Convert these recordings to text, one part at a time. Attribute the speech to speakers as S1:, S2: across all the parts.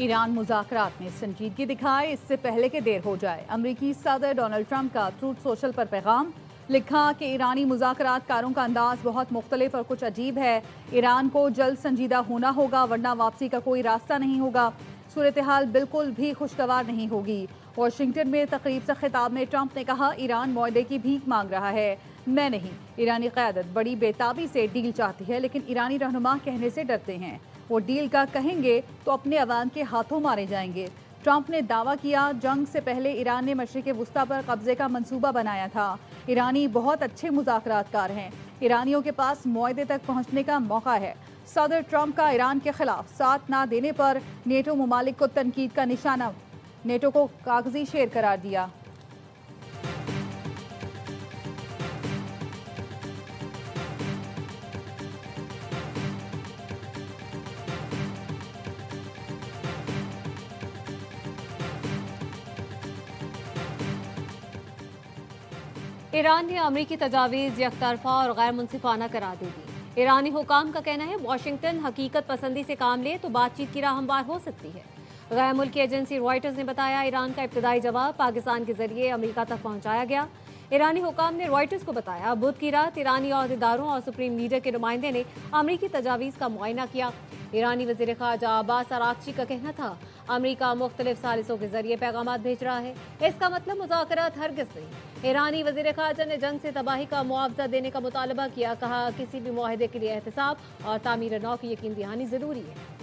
S1: Iran मुज़ाकरात में संजीदगी दिखाए इससे पहले कि देर हो जाए। अमरीकी सदर डोनाल्ड ट्रंप का ट्रूथ सोशल पर पैगाम लिखा कि ईरानी मुज़ाकरात कारों का अंदाज बहुत मुख्तलिफ और कुछ अजीब है। ईरान को जल्द संजीदा होना होगा वरना वापसी का कोई रास्ता नहीं होगा। सूरत हाल बिल्कुल भी खुशगवार नहीं होगी। वाशिंगटन में तकरीब से खिताब में ट्रंप ने कहा, ईरान मुआहदे की भीख मांग रहा है, मैं नहीं। ईरानी क़यादत बड़ी बेताबी से डील चाहती है, लेकिन ईरानी रहनुमा कहने से डरते हैं। वो डील का कहेंगे तो अपने अवाम के हाथों मारे जाएंगे। ट्रंप ने दावा किया, जंग से पहले ईरान ने मशरिक़ वुस्ता पर कब्जे का मंसूबा बनाया था। ईरानी बहुत अच्छे मुज़ाकरातकार हैं। ईरानियों के पास मुआहदे तक पहुंचने का मौका है। सदर ट्रंप का ईरान के खिलाफ साथ ना देने पर नेटो ममालिक को तनकीद का निशाना। नेटो को कागजी शेर करार दिया।
S2: ईरान ने अमरीकी तजावीज़ यकतरफा और गैर मुनसिफाना करार दे दी। ईरानी हुकाम का कहना है, वाशिंगटन हकीकत पसंदी से काम ले तो बातचीत की राह हमवार हो सकती है। गैर मुल्की एजेंसी रॉयटर्स ने बताया, ईरान का इब्तदाई जवाब पाकिस्तान के जरिए अमेरिका तक पहुंचाया गया। ईरानी हुकाम ने रॉयटर्स को बताया, बुध की रात ईरानी अहदेदारों और सुप्रीम लीडर के नुमाइंदे ने अमरीकी तजावीज़ का मुआयना किया। ईरानी वज़ीर ख़ारजा अब्बास अराग़ची का कहना था, अमरीका मुख्तलिफ सालिसों के जरिए पैगाम भेज रहा है, इसका मतलब मुज़ाकरात हरगिज़ नहीं। ईरानी वज़ीर ख़ारजा ने जंग से तबाही का मुआवजा देने का मुतालबा किया। कहा, किसी भी मुआहदे के लिए एहतसाब और तामीर नौ की यकीन दहानी ज़रूरी है।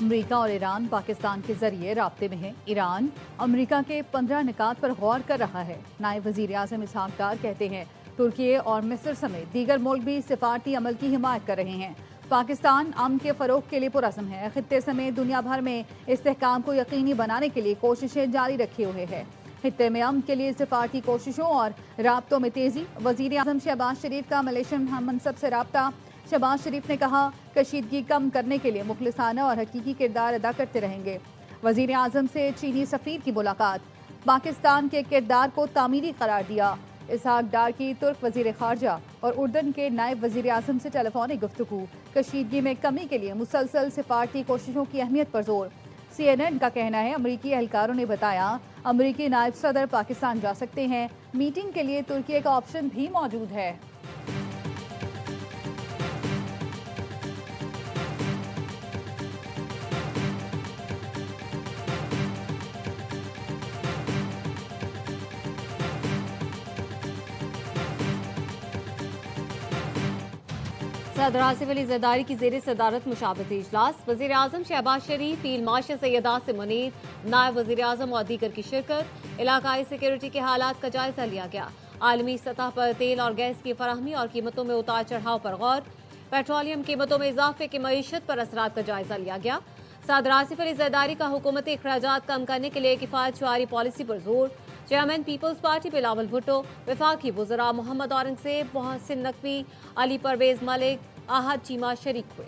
S1: अमरीका और ईरान पाकिस्तान के जरिए राब्ते में है। ईरान अमरीका के 15 निकात पर गौर कर रहा है। नायब वज़ीर आज़म इसहाक डार कहते हैं, तुर्की और मिस्र समेत दीगर मुल्क भी सिफारती अमल की हिमायत कर रहे हैं। पाकिस्तान अमन के फ़रोग के लिए पुरज़्म है। खित्ते समेत दुनिया भर में इस्तेहकाम को यकीनी बनाने के लिए कोशिशें जारी रखे हुए है। खित्ते में अमन के लिए सिफारती कोशिशों और राब्तों में तेज़ी। वज़ीर आज़म शहबाज शरीफ का मलेशियन मनसब से राब्ता। शहबाज शरीफ ने कहा, कशीदगी कम करने के लिए मुखलिसाना और हकीकी किरदार अदा करते रहेंगे। वज़ीर आज़म से चीनी सफ़ीर की मुलाकात। पाकिस्तान के किरदार को तामीरी करार दिया। इसहाक डार की तुर्क वज़ीर ख़ारजा और उर्दन के नायब वज़ीर आज़म से टेलीफोनिक गुफ्तगू। कशीदगी में कमी के लिए मुसलसल सिफारती कोशिशों की अहमियत पर जोर। CNN का कहना है, अमरीकी एहलकारों ने बताया, अमरीकी नायब सदर पाकिस्तान जा सकते हैं। मीटिंग के लिए तुर्की का ऑप्शन भी मौजूद है।
S2: सदर आसिफ अली ज़रदारी की ज़ेर सदारत मुशावरती इजलास। वज़ीर आज़म शहबाज शरीफ, फील्ड मार्शल सैयद आसिम मुनीर, नायब वज़ीर आज़म और दीगर की शिरकत। इलाकाई सिक्योरिटी के हालात का जायजा लिया गया। आलमी सतह पर तेल और गैस की फराहमी और कीमतों में उतार चढ़ाव पर गौर। पेट्रोलियम कीमतों में इजाफे के मईशत पर असरात का जायजा लिया गया। सदर आसिफ अली ज़रदारी का हुकूमती अखराजात कम करने के लिए किफ़ायत शुमारी पॉलिसी पर जोर। चेयरमैन पीपल्स पार्टी बिलावल भुट्टो, वफाकी वज़रा मोहम्मद औरंगज़ेब, मोहसिन नकवी, अली परवेज़ मलिक, आहद चीमा शरीक हुए।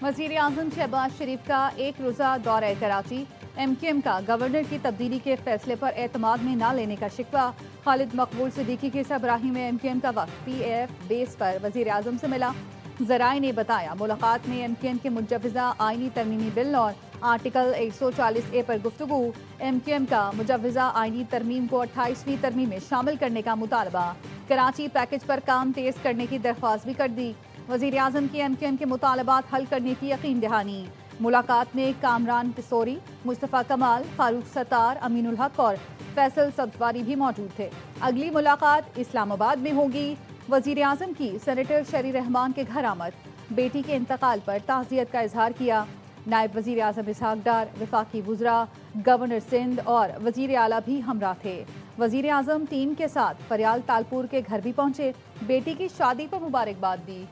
S1: वज़ीर आज़म शहबाज शरीफ का एक रोज़ा दौरा कराची। MQM का गवर्नर की तब्दीली के फैसले पर एतमाद में न लेने का शिकवा। खालिद मकबूल सिद्दीकी के सरबराही में MQM का वक्त PAF बेस पर वज़ीर आज़म से मिला। ज़राए ने बताया, मुलाकात में MQM के मुजव्वज़ा आइनी तरमीमी बिल और आर्टिकल 140A पर गुफ्तगू। MQM का मुजव्वज़ा आइनी तरमीम को 28वीं तरमीम में शामिल करने का मुतालबा। कराची पैकेज पर काम तेज़ करने की दरख्वास्त भी कर दी। वज़ीर आज़म की MQM के मुतालबात हल करने की यकीन दहानी। मुलाकात में कामरान पिसोरी, मुस्तफ़ा कमाल, फारूक सत्तार, अमीनुल हक और फैसल सब्ज़वारी भी मौजूद थे। अगली मुलाकात इस्लामाबाद में होगी। वज़ीर आज़म की सेनेटर शरी रहमान के घर आमद। बेटी के इंतकाल पर ताज़ियत का इजहार किया। नायब वज़ीर आज़म इसहाक डार, वफाकी वज़रा, गवर्नर सिंध और वज़ीर आला भी हमरा थे। वज़ीर आज़म टीम के साथ फरियाल तालपुर के घर भी पहुंचे। बेटी की शादी पर मुबारकबाद दी।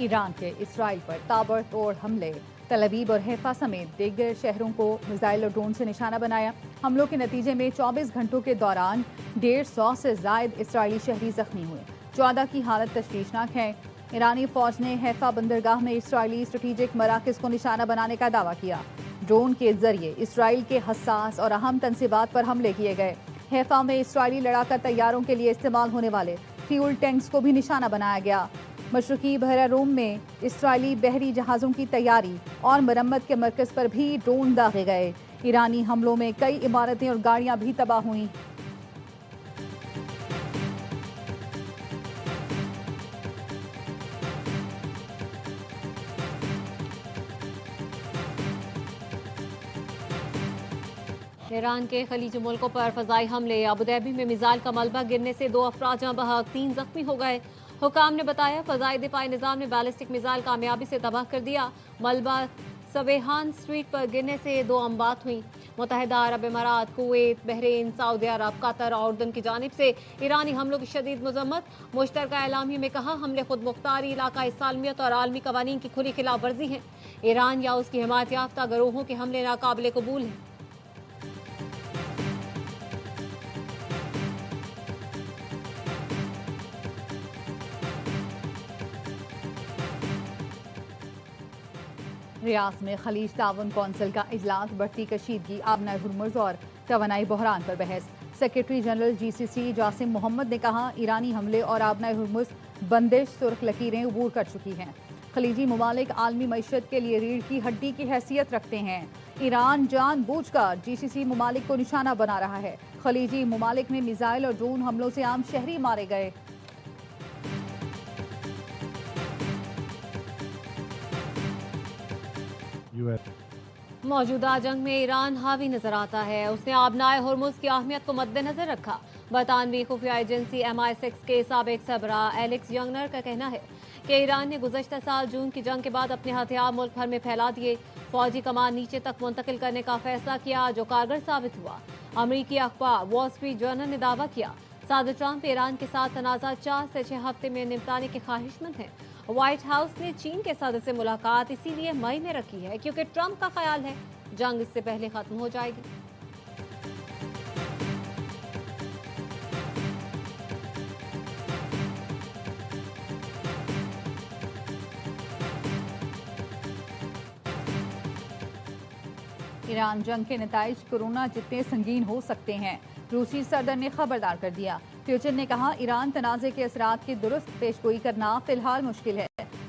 S1: ईरान के इसराइल पर ताबड़तोड़ हमले। तल अवीव और हैफा समेत दीगर शहरों को मिसाइल और ड्रोन से निशाना बनाया। हमलों के नतीजे में 24 घंटों के दौरान 150 से जायद इसराइली शहरी जख्मी हुए। 14 की हालत तशवीशनाक है। ईरानी फौज ने हैफा बंदरगाह में इसराइली स्ट्रेटेजिक मराकज़ को निशाना बनाने का दावा किया। ड्रोन के जरिए इसराइल के हसास और अहम तंसीबात पर हमले किए गए। हैफा में इसराइली लड़ाका तैयारों के लिए इस्तेमाल होने वाले फ्यूल टैंक्स को भी निशाना बनाया गया। मशरकी बहरा रूम में इसराइली बहरी जहाज़ों की तैयारी और मरम्मत के मरकज़ पर भी ड्रोन दागे गए। ईरानी हमलों में कई इमारतें और गाड़ियां भी तबाह हुई।
S2: ईरान के खलीजी मुल्कों पर फजाई हमले। अबुधाबी में मिसाइल का मलबा गिरने से 2 अफराद जहाँ बहक 3 जख्मी हो गए। हुकाम ने बताया फजाई दिफाई निज़ाम ने बैलिस्टिक मिसाइल कामयाबी से तबाह कर दिया। मलबा सवेहान स्ट्रीट पर गिरने से 2 अमवात हुई। मुत्तहिदा अरब इमारात, कुवैत, बहरीन, सऊदी अरब, कतर और उर्दन की जानिब से ईरानी हमलों की शदीद मजम्मत। मुश्तरका एलामिया में कहा हमले खुद मुख्तारी, इलाकाई सालमियत और आलमी कवानीन की खुली खिलाफ वर्जी हैं। ईरान या उसकी हिमायत याफ्ता गिरोहों के हमले नाकाबिले कबूल हैं।
S1: रियाद में खलीज ताउन कौंसिल का इजलास। बढ़ती कशीदगी, आबना हुर्मुज़ और तवानाई बहरान पर बहस। Secretary general GCC Jasim Mohammed ने कहा ईरानी हमले और आबना हुर्मुज़ बंदिश सुर्ख लकीरें अबूर कर चुकी हैं। खलीजी ममालिक आलमी मईशत के लिए रीढ़ की हड्डी की हैसियत रखते हैं। ईरान जानबूझकर GCC ममालिक को निशाना बना रहा है। खलीजी ममालिक में मिसाइल और ड्रोन हमलों से आम शहरी मारे गए।
S2: मौजूदा जंग में ईरान हावी नजर आता है। उसने आबनाए हुर्मुज़ की अहमियत को मद्देनजर रखा। बरतानवी खुफिया एजेंसी MI6 के साबिक सरबरा एलेक्स यंगनर का कहना है कि ईरान ने गुज़श्ता साल जून की जंग के बाद अपने हथियार मुल्क भर में फैला दिए। फौजी कमान नीचे तक मुंतकिल करने का फैसला किया जो कारगर साबित हुआ। अमरीकी अखबार वॉल स्ट्रीट जर्नल ने दावा किया सदर ट्रंप ईरान के साथ तनाज़ा 4 से 6 हफ्ते में निपटाने के ख्वाहिशमंद हैं। व्हाइट हाउस ने चीन के सदर से मुलाकात इसीलिए मई में रखी है क्योंकि ट्रंप का ख्याल है जंग इससे पहले खत्म हो जाएगी।
S1: ईरान जंग के नताइज कोरोना जितने संगीन हो सकते हैं, रूसी सदर ने खबरदार कर दिया। फ्यूचर ने कहा ईरान तनाज़े के असरात की दुरुस्त पेशगोई करना फिलहाल मुश्किल है।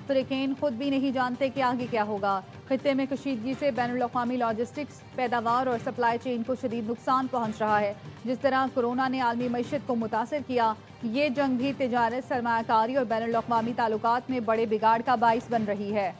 S1: फ़रीक़ैन खुद भी नहीं जानते कि आगे क्या होगा। खित्ते में कशीदगी से बैनुल-अक़वामी लॉजिस्टिक्स, पैदावार और सप्लाई चेन को शदीद नुकसान पहुँच रहा है। जिस तरह कोरोना ने आलमी मईशत को मुतासर किया, ये जंग भी तिजारत, सरमायाकारी और बैनुल-अक़वामी ताल्लुकात में बड़े बिगाड़ का बाइस बन रही है।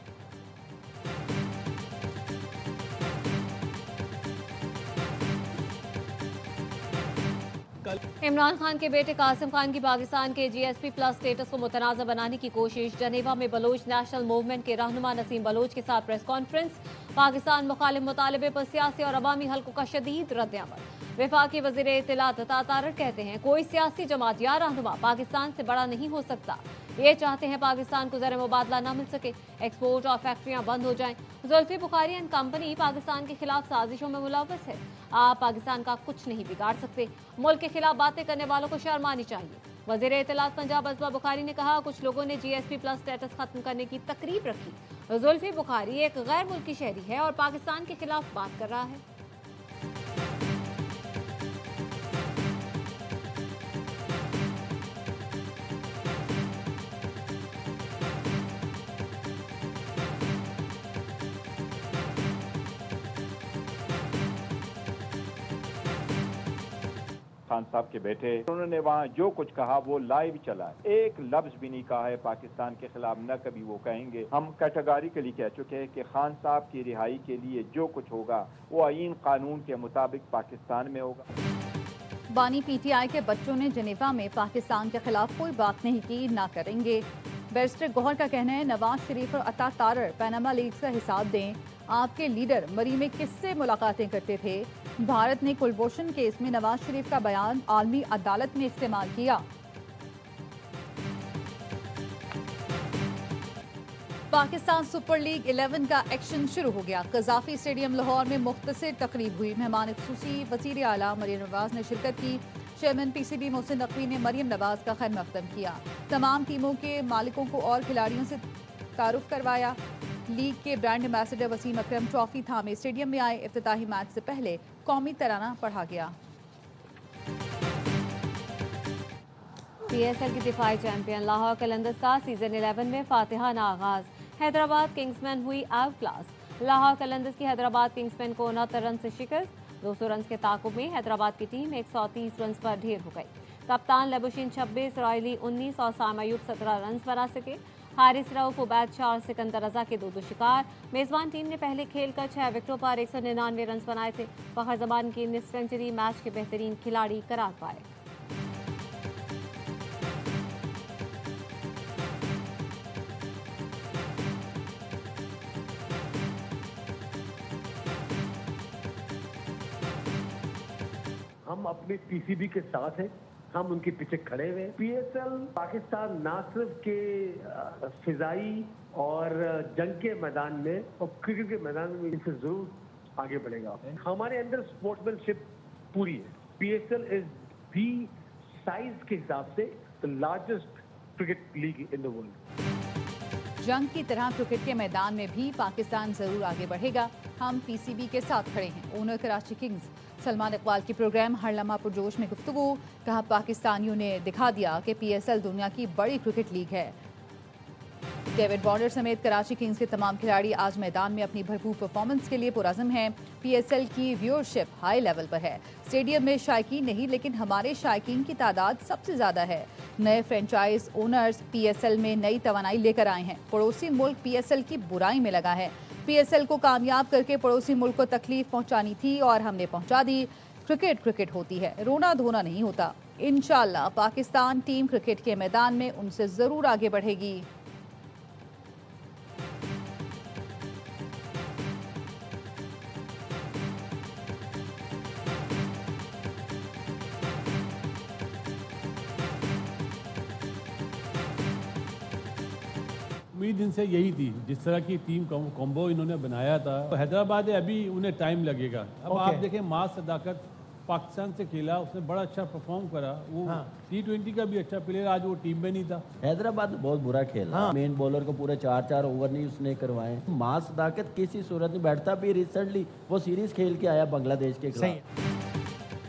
S2: इमरान खान के बेटे कासिम खान की पाकिस्तान के GSP प्लस स्टेटस को मुतनाज़ा बनाने की कोशिश। जनेवा में बलोच नेशनल मूवमेंट के रहनुमा नसीम बलोच के साथ प्रेस कॉन्फ्रेंस। पाकिस्तान मुखालिफ मुतालबे पर सियासी और अवामी हल्कों का शदीद रद्द-ए-अमल। वफाकी वज़ीर इत्तलात अता तारड़ कहते हैं कोई सियासी जमात या रहनुमा पाकिस्तान से बड़ा नहीं हो सकता। ये चाहते हैं पाकिस्तान को ज़र मुबादला न मिल सके, एक्सपोर्ट और फैक्ट्रियाँ बंद हो जाएं। जुल्फी बुखारी एंड कंपनी पाकिस्तान के खिलाफ साजिशों में मुलव्वस है। आप पाकिस्तान का कुछ नहीं बिगाड़ सकते। मुल्क के खिलाफ बातें करने वालों को शर्म आनी चाहिए। वज़ीर इत्तलात पंजाब असबा बुखारी ने कहा कुछ लोगों ने GSP प्लस स्टेटस खत्म करने की तकरीब रखी। जुल्फी बुखारी एक गैर मुल्की शहरी है और पाकिस्तान के खिलाफ बात कर रहा है।
S3: खान साहब के बेटे, उन्होंने वहाँ जो कुछ कहा वो लाइव चला है। एक लफ्ज भी नहीं कहा है पाकिस्तान के खिलाफ, न कभी वो कहेंगे। हम कैटेगोरिकली कह चुके हैं कि खान साहब की रिहाई के लिए जो कुछ होगा वो आईन कानून के मुताबिक पाकिस्तान में होगा।
S1: बानी PTI के बच्चों ने जनेवा में पाकिस्तान के खिलाफ कोई बात नहीं की, ना करेंगे। बैरिस्टर गौहर का कहना है नवाज शरीफ और अता तारड़ पैनामा लीक्स का हिसाब दें। आपके लीडर मरी में किससे मुलाकातें करते थे? भारत ने कुलभूषण केस में नवाज शरीफ का बयान आलमी अदालत में इस्तेमाल किया। पाकिस्तान सुपर लीग 11 का एक्शन शुरू हो गया। कजाफी स्टेडियम लाहौर में मुख्तसर तकरीब हुई। मेहमान खुसूसी वज़ीर आला मरियम नवाज ने शिरकत की। चेयरमैन पीसीबी मोहसिन नकवी ने मरियम नवाज का खैर मकदम किया। तमाम टीमों के मालिकों को और खिलाड़ियों से तारुफ करवाया। लीग के ब्रांड एम्बेसडर वसीम अकरम ट्रॉफी थामे स्टेडियम में आए। इफ्तिताही मैच से पहले कौमी तराना पढ़ा गया।
S2: पीएसएल की दिफाई चैंपियन लाहौर कलंदर्स का सीजन 11 में फातिहाना आगाज। हैदराबाद किंग्समैन हुई आउट क्लास। लाहौर कलंदर्स की हैदराबाद किंग्समैन को 69 रन से शिकस्त। 200 रन के ताकुब में हैदराबाद की टीम 130 रन पर ढेर हो गई। कप्तान लेबुशिन 26, रॉयली 19 और साम अयूब 17 रन बना सके। हारिस रऊफ, उबैद शाह और सिकंदर रजा के दो शिकार। मेजबान टीम ने पहले खेलकर 6 विकेटों पर 199 रन बनाए थे। फखर जमान की निस्फ सेंचुरी मैच के बेहतरीन खिलाड़ी करार पाए।
S4: हम अपने पीसीबी के साथ हैं, हम उनके पीछे खड़े हुए। पीएसएल पाकिस्तान ना सिर्फ के फिजाई और जंग के मैदान में और क्रिकेट के मैदान में इनसे जरूर आगे बढ़ेगा। हमारे अंदर स्पोर्ट्समैनशिप पूरी है। पीएसएल इज दी साइज के हिसाब से the largest cricket league in the world.
S1: जंग की तरह क्रिकेट के मैदान में भी पाकिस्तान जरूर आगे बढ़ेगा। हम पीसीबी के साथ खड़े हैं। ओनर कराची किंग्स सलमान इकबाल की प्रोग्राम हर लम्हा पुरजोश में गुफ्तगू। कहा, पाकिस्तानियों ने दिखा दिया कि पीएसएल दुनिया की बड़ी क्रिकेट लीग है। डेविड वार्नर समेत कराची किंग्स के तमाम खिलाड़ी आज मैदान में अपनी भरपूर परफॉर्मेंस के लिए पुरज़म हैं। पीएसएल की व्यूअरशिप हाई लेवल पर है। स्टेडियम में शायकीन नहीं, लेकिन हमारे शायकीन की तादाद सबसे ज़्यादा है। नए फ्रेंचाइज ओनर्स पीएसएल में नई तवानाई लेकर आए हैं। पड़ोसी मुल्क पीएसएल की बुराई में लगा है। पीएसएल को कामयाब करके पड़ोसी मुल्क को तकलीफ पहुंचानी थी और हमने पहुंचा दी। क्रिकेट क्रिकेट होती है, रोना धोना नहीं होता। इंशाल्लाह पाकिस्तान टीम क्रिकेट के मैदान में उनसे ज़रूर आगे बढ़ेगी।
S5: उम्मीद इनसे यही थी, जिस तरह की टीम कॉम्बो इन्होंने बनाया था। तो हैदराबाद है, अभी उन्हें टाइम लगेगा। अब आप देखें, मास सदाकत पाकिस्तान से खेला, उसने बड़ा अच्छा परफॉर्म करा। वो T20 का भी अच्छा प्लेयर, आज वो टीम में नहीं था।
S6: हैदराबाद बहुत बुरा खेला। मेन बॉलर को पूरे 4 ओवर नहीं उसने करवाए। मास सदाकत किसी सूरत में बैठता भी। रिसेंटली वो सीरीज खेल के आया बांग्लादेश के खिलाफ।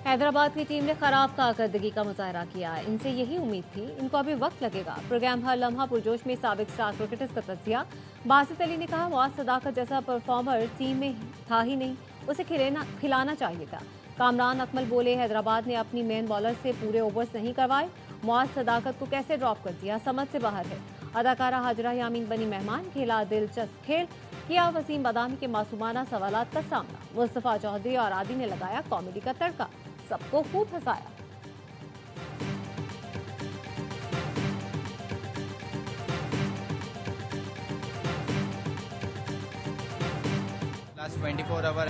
S2: हैदराबाद की टीम ने खराब कारकर्दगी का मुजाहरा किया। इनसे यही उम्मीद थी, इनको अभी वक्त लगेगा। प्रोग्राम हर लम्हा पुरजोश में साबिक स्टार क्रिकेटर्स का तज्जिया। बासित अली ने कहा, मुआज सदाकत जैसा परफॉर्मर टीम में था ही नहीं, उसे खिलाना चाहिए था। कामरान अकमल बोले, हैदराबाद ने अपनी मेन बॉलर से पूरे ओवर्स नहीं करवाए। मुआज सदाकत को कैसे ड्रॉप कर दिया, समझ से बाहर है। अदाकारा हाजरा यामीन बनी मेहमान। खेला दिलचस्प खेल, किया वसीम बादामी के मासूमाना सवालात का सामना। मुस्तफा चौधरी और आदि ने लगाया कॉमेडी का तड़का, सबको खूब हंसाया।
S7: लास्ट 24 आवर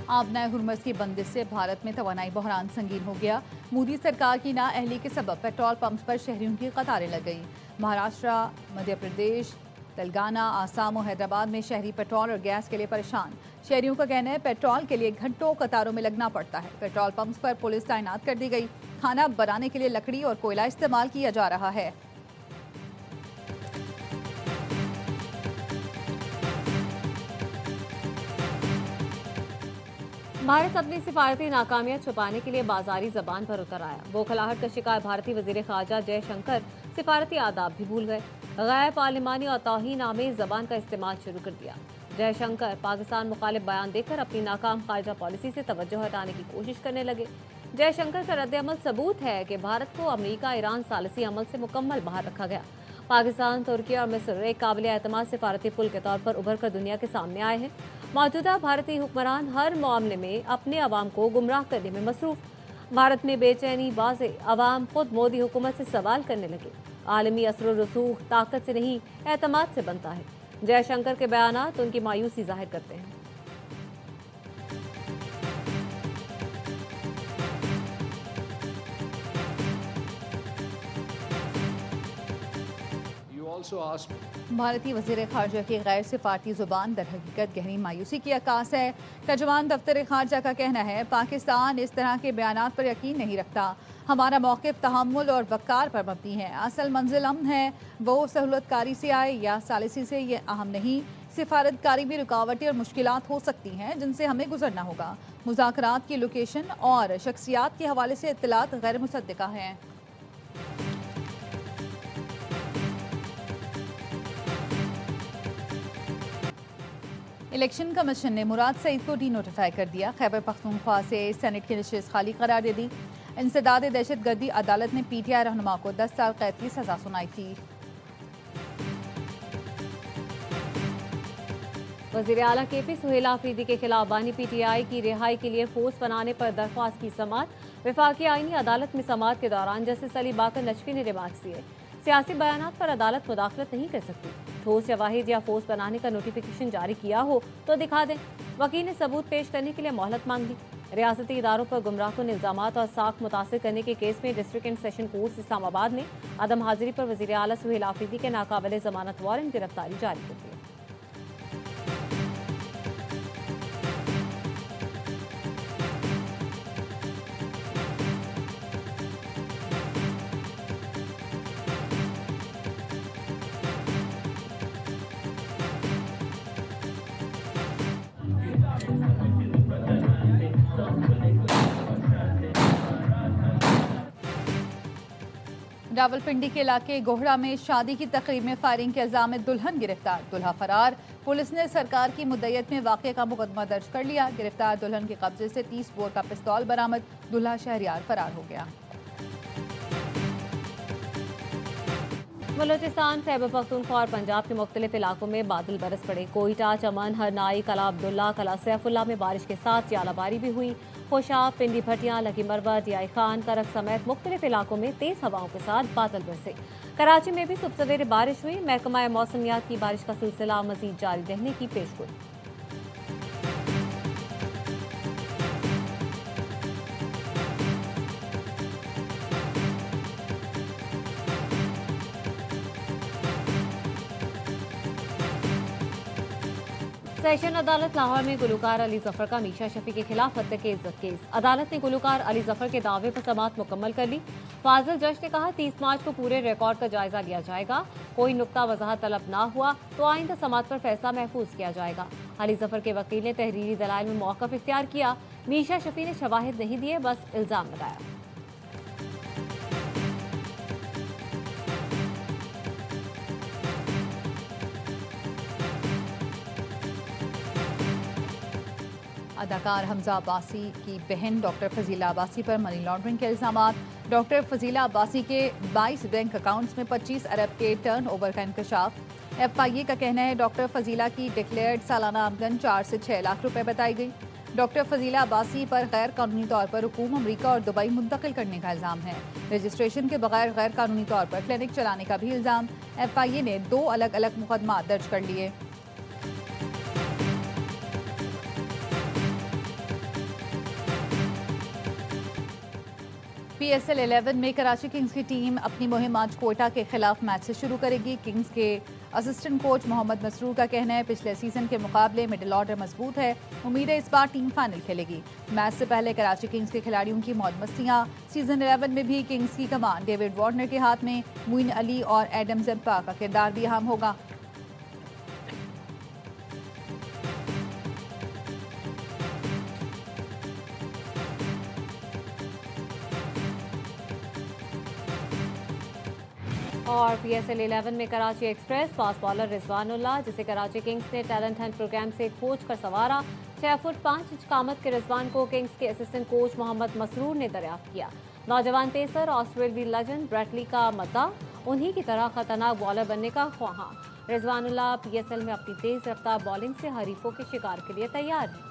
S1: आबनाए हुर्मस की बंदिश से भारत में तवानाई बहरान संगीन हो गया। मोदी सरकार की नाअहली के सबब पेट्रोल पंप्स पर शहरियों की कतारें लग गई। महाराष्ट्र, मध्य प्रदेश, तेलंगाना, आसाम और हैदराबाद में शहरी पेट्रोल और गैस के लिए परेशान। शहरियों का कहना है पेट्रोल के लिए घंटों कतारों में लगना पड़ता है। पेट्रोल पंप्स पर पुलिस तैनात कर दी गई। खाना बनाने के लिए लकड़ी और कोयला इस्तेमाल किया जा रहा है।
S2: भारत अपनी सिफारती नाकामियां छुपाने के लिए बाजारी जबान पर उतर आया। बौखलाहट का शिकार भारतीय वजीर खारजा जयशंकर सिफारती आदाब भी भूल गए। गैर पार्लिमानी और तौहीन आमेज जबान का इस्तेमाल शुरू कर दिया। जयशंकर पाकिस्तान मुखालिफ बयान देकर अपनी नाकाम खारजा पॉलिसी से तवज्जो हटाने की कोशिश करने लगे। जयशंकर का रद्द-ए-अमल सबूत है कि भारत को अमेरिका ईरान सालिसी अमल से मुकम्मल बाहर रखा गया। पाकिस्तान, तुर्की और मिस्र एक काबिल एतमाद सिफारती पुल के तौर पर उभर कर दुनिया के सामने आए हैं। मौजूदा भारतीय हुक्मरान हर मामले में अपने अवाम को गुमराह करने में मसरूफ। भारत में बेचैनी वाज़े, अवाम खुद मोदी हुकूमत से सवाल करने लगे। आलमी असर रसूख ताकत से नहीं, एतमाद से बनता है। जयशंकर के बयानात उनकी मायूसी जाहिर करते हैं।
S7: also asked
S1: भारतीय वज़ीर ख़ारजा की गैर सिफारती ज़ुबान दर हकीकत गहरी मायूसी की अक्कास है। तर्जुमान दफ्तर ख़ारजा का कहना है पाकिस्तान इस तरह के बयानात पर यकीन नहीं रखता। हमारा मौक़िफ़ तहम्मुल और वक़ार पर मबनी है। असल मंजिल अमन है, वो सहूलतकारी से आए या सालिसी से, ये अहम नहीं। सिफारतकारी भी रुकावटें और मुश्किलात हो सकती हैं जिनसे हमें गुजरना होगा। मुज़ाकरात की लोकेशन और शख्सियात के हवाले से इत्तलात गैर मुसद्दिक़ा हैं। इलेक्शन कमीशन ने मुराद सईद को डी नोटिफाई कर दिया। खैबर पख्तूनख्वा से सेनेट की नशिस्त खाली करार दे दी। इंसदाद दहशत गर्दी अदालत ने PTI रहनुमा को 10 साल कैद की सजा सुनाई थी।
S2: वज़ीर आला KP सुहेल आफरीदी के खिलाफ बानी PTI की रिहाई के लिए फोर्स बनाने पर दरख्वास्त की समाअत। वफाकी आईनी अदालत में समाअत के दौरान जस्टिस अली बाकर नजफी ने रिमार्क्स दिए, सियासी बयानात पर अदालत मुदाखलत नहीं कर सकती। ठोस शवाहिद या फोर्स बनाने का नोटिफिकेशन जारी किया हो तो दिखा दें। वकील ने सबूत पेश करने के लिए मोहलत मांग दी। रियासती इदारों पर गुमराहकुन इल्जामात और साख मुतासिर करने के केस में district and session court Islamabad ने अदम हाजिरी पर वज़ीर आला सुहेल आफरीदी के नाकाबिले जमानत वारंट गिरफ्तारी जारी कर दी।
S1: रावलपिंडी के इलाके गोहड़ा में शादी की तकरीब में फायरिंग के इल्जाम में दुल्हन गिरफ्तार, दुल्हा फरार। पुलिस ने सरकार की मुद्दत में वाक़े का मुकदमा दर्ज कर लिया। गिरफ्तार दुल्हन के कब्जे से 30 बोर का पिस्तौल बरामद। दुल्हा शहरियार फरार हो गया।
S2: बलूचिस्तान, खैबर पख्तूनख्वा और पंजाब के मुख्तलिफ इलाकों में बादल बरस पड़े। कोयटा, चमन, हरनाई, कला अब्दुल्ला, कला सैफुल्ला में बारिश के साथ यालाबारी भी हुई। खुशाब, पिंडी भटियां, लकी मरवा, डियाई खान, करक समेत मुख्तलिफ इलाकों में तेज हवाओं के साथ बादल बरसे। कराची में भी सुबह सवेरे बारिश हुई। महकमा मौसमियात की बारिश का सिलसिला मजीद जारी रहने की पेशगोई। सेशन अदालत लाहौर में गुलकार अली जफर का मीशा शफी के खिलाफ हत्या के इज्जत केस। अदालत ने गुलकार अली जफर के दावे पर समाअत मुकम्मल कर ली। फाजिल जज ने कहा 30 मार्च को पूरे रिकॉर्ड का जायजा लिया जाएगा। कोई नुक्ता वजाहत तलब ना हुआ तो आइंदा समाअत पर फैसला महफूज किया जाएगा। अली जफर के वकील ने तहरीरी दलाइल में मौक़िफ़ इख्तियार किया। मीशा शफी ने शवाहिद नहीं दिए, बस इल्जाम लगाया।
S1: अदाकार हमजा अब्बासी की बहन डॉक्टर फजीला अब्बासी पर मनी लॉन्ड्रिंग के इल्जामात। डॉक्टर फजीला अब्बासी के 22 बैंक अकाउंट्स में 25 अरब के टर्नओवर का इंकशाफ। FIA का कहना है डॉक्टर फजीला की डिक्लेयर्ड सालाना आमदन 4 से 6 लाख रुपए बताई गई। डॉक्टर फजीला अब्बासी पर गैर कानूनी तौर पर हुकूम अमरीका और दुबई मुंतकिल करने का इल्जाम है। रजिस्ट्रेशन के बगैर गैर कानूनी तौर पर क्लिनिक चलाने का भी इल्जाम। FIA ने 2 अलग अलग मुकदमा दर्ज कर लिए। PSL 11 में कराची किंग्स की टीम अपनी मुहिम आज कोयटा के खिलाफ मैच से शुरू करेगी। किंग्स के असिस्टेंट कोच मोहम्मद मसरूर का कहना है पिछले सीजन के मुकाबले मिडिल ऑर्डर मजबूत है। उम्मीद है इस बार टीम फाइनल खेलेगी। मैच से पहले कराची किंग्स के खिलाड़ियों की मौज मस्तियाँ। सीजन 11 में भी किंग्स की कमान डेविड वार्नर के हाथ में। मुइन अली और एडम जब्बा का किरदार भी अहम होगा।
S2: और PSL 11 में कराची एक्सप्रेस फास्ट बॉलर रिजवानुल्लाह, जिसे कराची किंग्स ने टैलेंट हंट प्रोग्राम से खोज कर संवारा। 6 फुट 5 इंच कामत के रिजवान को किंग्स के असिस्टेंट कोच मोहम्मद मसरूर ने दरियाफ्त किया। नौजवान पेसर ऑस्ट्रेलियाई लेजेंड ब्रेटली का मद्दा, उन्हीं की तरह खतरनाक बॉलर बनने का ख्वाहां। रिजवानुल्लाह PSL में अपनी तेज रफ्तार बॉलिंग से हरीफों के शिकार के लिए तैयार है।